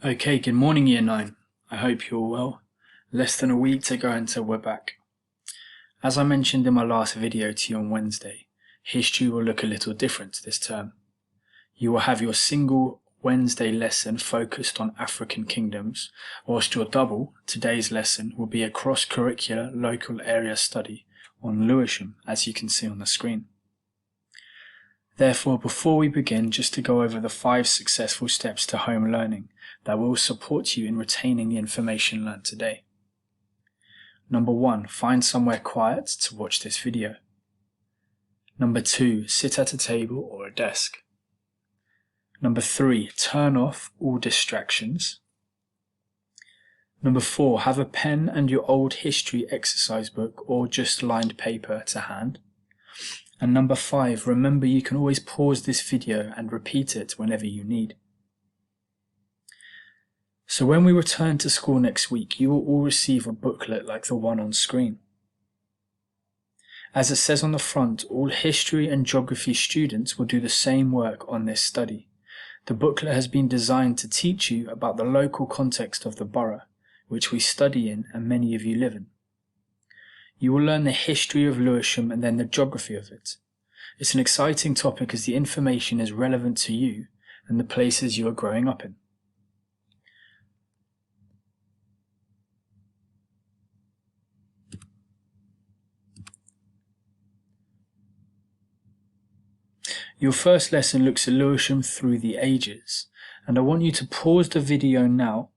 Okay, good morning Year 9. I hope you're well. Less than a week to go until we're back. As I mentioned in my last video to you on Wednesday, history will look a little different this term. You will have your single Wednesday lesson focused on African kingdoms, whilst your double, today's lesson, will be a cross-curricular local area study on Lewisham, as you can see on the screen. Therefore, before we begin, just to go over the 5 successful steps to home learning that will support you in retaining the information learned today. Number 1, find somewhere quiet to watch this video. Number 2, sit at a table or a desk. Number 3, turn off all distractions. Number 4, have a pen and your old history exercise book or just lined paper to hand. And number 5, remember you can always pause this video and repeat it whenever you need. So when we return to school next week, you will all receive a booklet like the one on screen. As it says on the front, all history and geography students will do the same work on this study. The booklet has been designed to teach you about the local context of the borough, which we study in and many of you live in. You will learn the history of Lewisham and then the geography of it. It's an exciting topic as the information is relevant to you and the places you are growing up in. Your first lesson looks at Lewisham through the ages, and I want you to pause the video now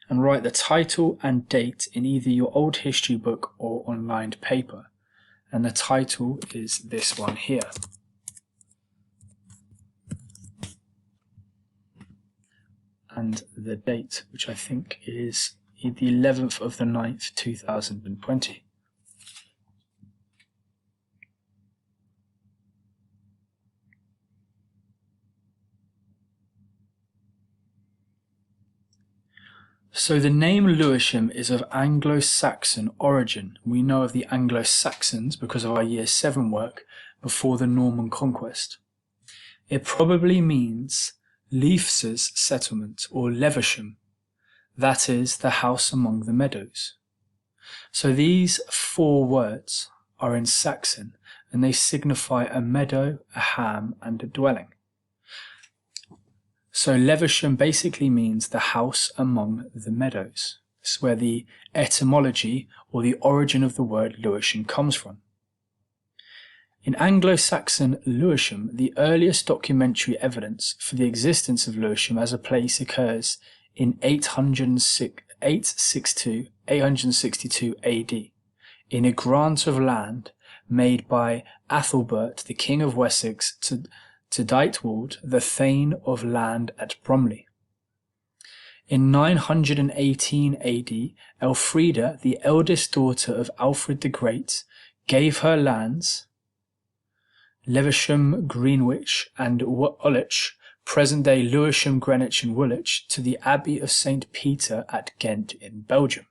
and write the title and date in either your old history book or on lined paper. And the title is this one here. And the date, which I think is the 11th of the 9th, 2020. So the name Lewisham is of Anglo-Saxon origin. We know of the Anglo-Saxons because of our Year 7 work before the Norman conquest. It probably means Leifs's settlement or Lewisham, that is, the house among the meadows. So these 4 words are in Saxon and they signify a meadow, a ham and a dwelling. So Lewisham basically means the house among the meadows. This is where the etymology or the origin of the word Lewisham comes from. In Anglo-Saxon Lewisham, the earliest documentary evidence for the existence of Lewisham as a place occurs in 862 AD in a grant of land made by Athelbert, the King of Wessex, to Dietvald, the Thane of Land at Bromley. In 918 AD, Elfrida, the eldest daughter of Alfred the Great, gave her lands, Lewisham, Greenwich and Woolwich, present-day Lewisham, Greenwich and Woolwich, to the Abbey of St. Peter at Ghent in Belgium.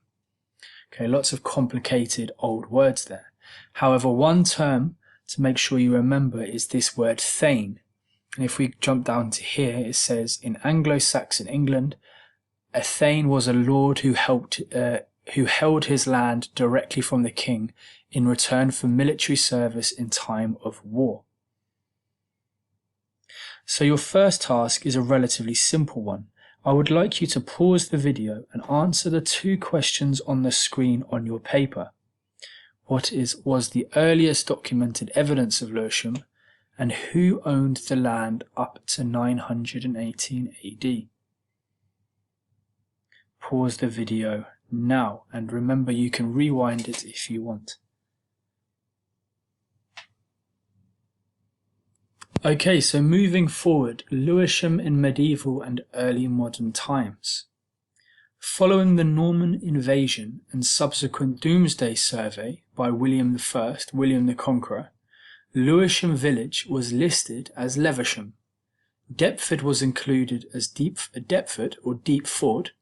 Okay, lots of complicated old words there. However, one term to make sure you remember is this word Thane. And if we jump down to here, it says in Anglo-Saxon England, a Thane was a lord who held his land directly from the king in return for military service in time of war. So your first task is a relatively simple one. I would like you to pause the video and answer the 2 questions on the screen on your paper. What was the earliest documented evidence of Lewisham, and who owned the land up to 918 AD? Pause the video now, and remember you can rewind it if you want. Okay, so moving forward, Lewisham in medieval and early modern times. Following the Norman invasion and subsequent Domesday survey by William the Conqueror, Lewisham village was listed as Lewisham. Deptford was included as Deptford or Deep Ford,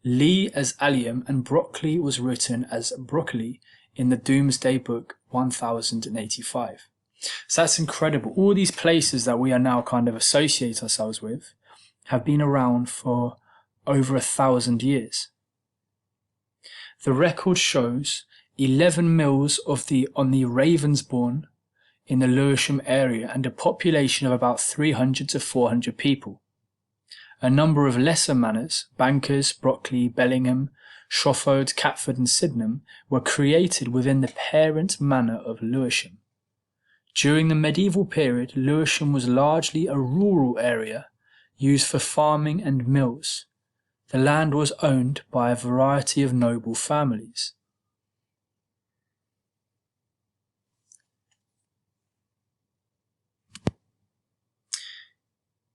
Lee as Allium, and Brockley was written as Brockley in the Domesday Book 1085. So that's incredible. All these places that we are now kind of associate ourselves with have been around for over 1,000 years. The record shows 11 mills on the Ravensbourne in the Lewisham area and a population of about 300 to 400 people. A number of lesser manors, Bankers, Brockley, Bellingham, Shrofford, Catford and Sydenham, were created within the parent manor of Lewisham. During the medieval period, Lewisham was largely a rural area used for farming and mills. The land was owned by a variety of noble families.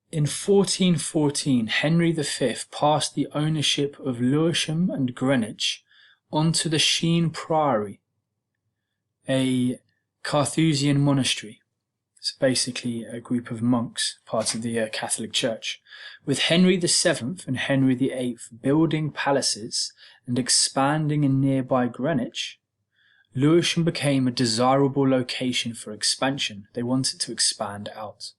In 1414, Henry V passed the ownership of Lewisham and Greenwich onto the Sheen Priory, a Carthusian Monastery. It's basically a group of monks, part of the Catholic Church, with Henry VII and Henry VIII building palaces and expanding in nearby Greenwich. Lewisham became a desirable location for expansion. They wanted to expand out.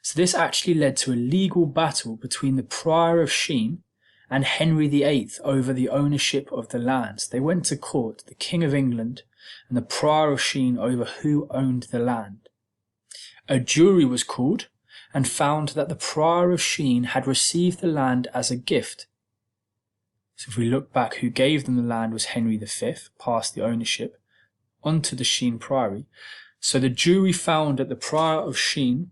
So this actually led to a legal battle between the Prior of Sheen and Henry VIII over the ownership of the land. They went to court, the King of England and the Prior of Sheen, over who owned the land. A jury was called and found that the Prior of Sheen had received the land as a gift. So if we look back, who gave them the land was Henry V, passed the ownership onto the Sheen Priory. So the jury found that the Prior of Sheen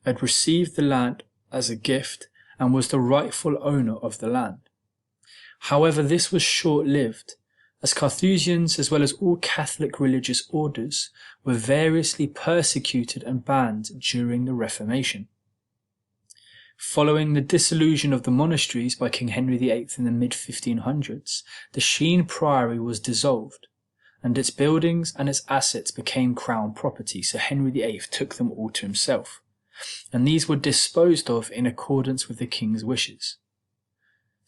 had received the land as a gift and was the rightful owner of the land. However, this was short-lived, as Carthusians, as well as all Catholic religious orders, were variously persecuted and banned during the Reformation. Following the dissolution of the monasteries by King Henry VIII in the mid-1500s, the Sheen Priory was dissolved, and its buildings and its assets became crown property, so Henry VIII took them all to himself, and these were disposed of in accordance with the king's wishes.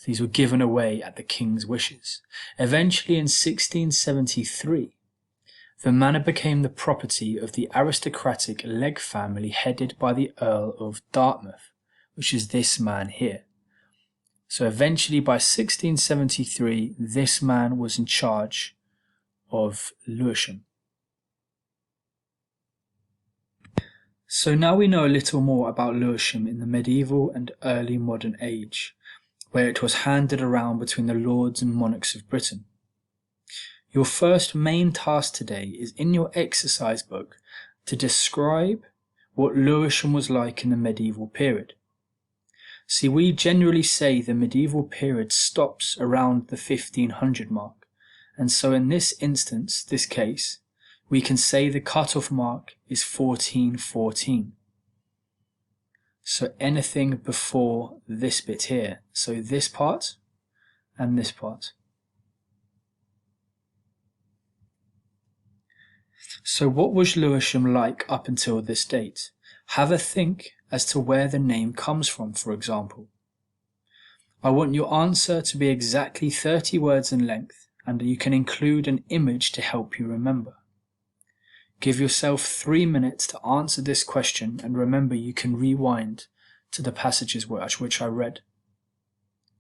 These were given away at the king's wishes. Eventually in 1673, the manor became the property of the aristocratic Legge family headed by the Earl of Dartmouth, which is this man here. So eventually by 1673, this man was in charge of Lewisham. So now we know a little more about Lewisham in the medieval and early modern age, where it was handed around between the lords and monarchs of Britain. Your first main task today is in your exercise book to describe what Lewisham was like in the medieval period. See, we generally say the medieval period stops around the 1500 mark, and so in this instance, this case, we can say the cutoff mark is 1414. So anything before this bit here, so this part and this part. So what was Lewisham like up until this date? Have a think as to where the name comes from, for example. I want your answer to be exactly 30 words in length, and you can include an image to help you remember. Give yourself 3 minutes to answer this question, and remember you can rewind to the passages which I read.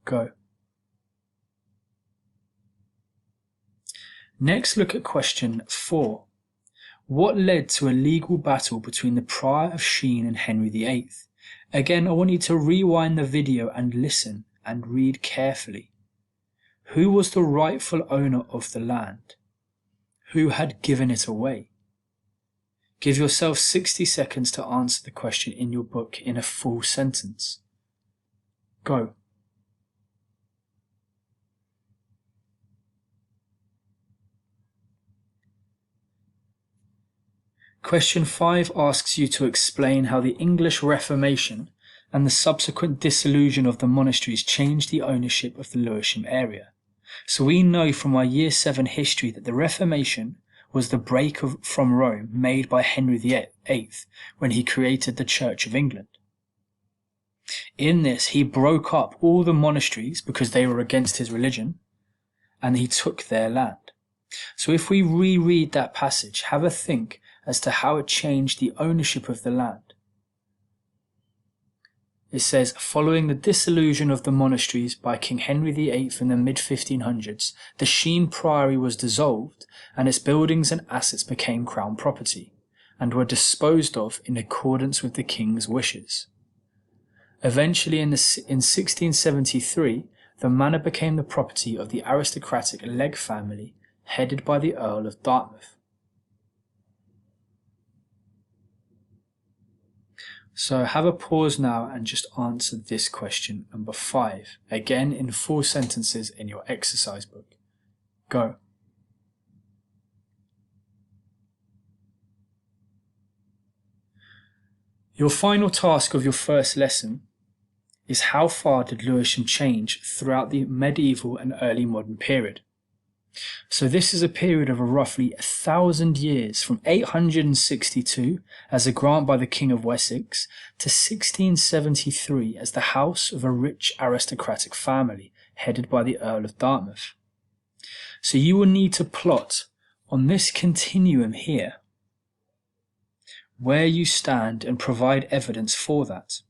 Go. Next, look at question 4. What led to a legal battle between the Prior of Sheen and Henry VIII? Again, I want you to rewind the video and listen and read carefully. Who was the rightful owner of the land? Who had given it away? Give yourself 60 seconds to answer the question in your book in a full sentence. Go. Question 5 asks you to explain how the English Reformation and the subsequent dissolution of the monasteries changed the ownership of the Lewisham area. So we know from our Year 7 history that the Reformation was the break from Rome made by Henry VIII when he created the Church of England. In this, he broke up all the monasteries because they were against his religion, and he took their land. So if we reread that passage, have a think as to how it changed the ownership of the land. It says, following the dissolution of the monasteries by King Henry VIII in the mid-1500s, the Sheen Priory was dissolved and its buildings and assets became crown property and were disposed of in accordance with the king's wishes. Eventually, in 1673, the manor became the property of the aristocratic Legge family, headed by the Earl of Dartmouth. So have a pause now and just answer this question, number 5, again in full sentences in your exercise book. Go. Your final task of your first lesson is how far did Lewisham change throughout the medieval and early modern period? So this is a period of roughly 1,000 years, from 862 as a grant by the King of Wessex to 1673 as the house of a rich aristocratic family headed by the Earl of Dartmouth. So you will need to plot on this continuum here where you stand and provide evidence for that.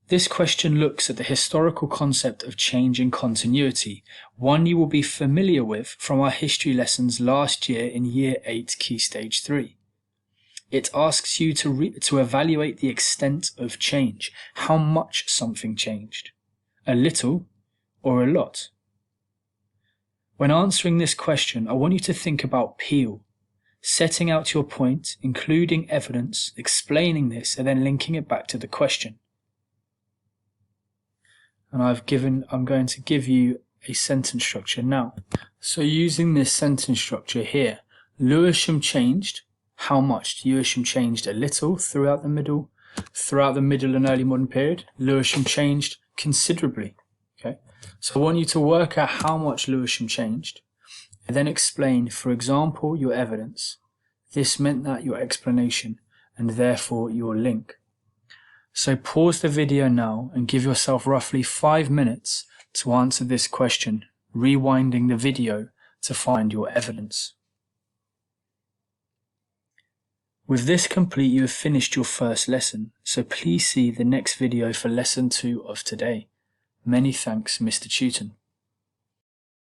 This question looks at the historical concept of change and continuity, one you will be familiar with from our history lessons last year in Year 8 Key Stage 3. It asks you to evaluate the extent of change, how much something changed, a little or a lot. When answering this question, I want you to think about Peel, setting out your point, including evidence, explaining this, and then linking it back to the question. And I'm going to give you a sentence structure now. So using this sentence structure here, Lewisham changed. How much? Lewisham changed a little throughout the middle and early modern period. Lewisham changed considerably. Okay. So I want you to work out how much Lewisham changed, and then explain, for example, your evidence. This meant that, your explanation, and therefore your link. So pause the video now and give yourself roughly 5 minutes to answer this question, rewinding the video to find your evidence. With this complete, you have finished your first lesson, so please see the next video for lesson 2 of today. Many thanks, Mr. Tuton.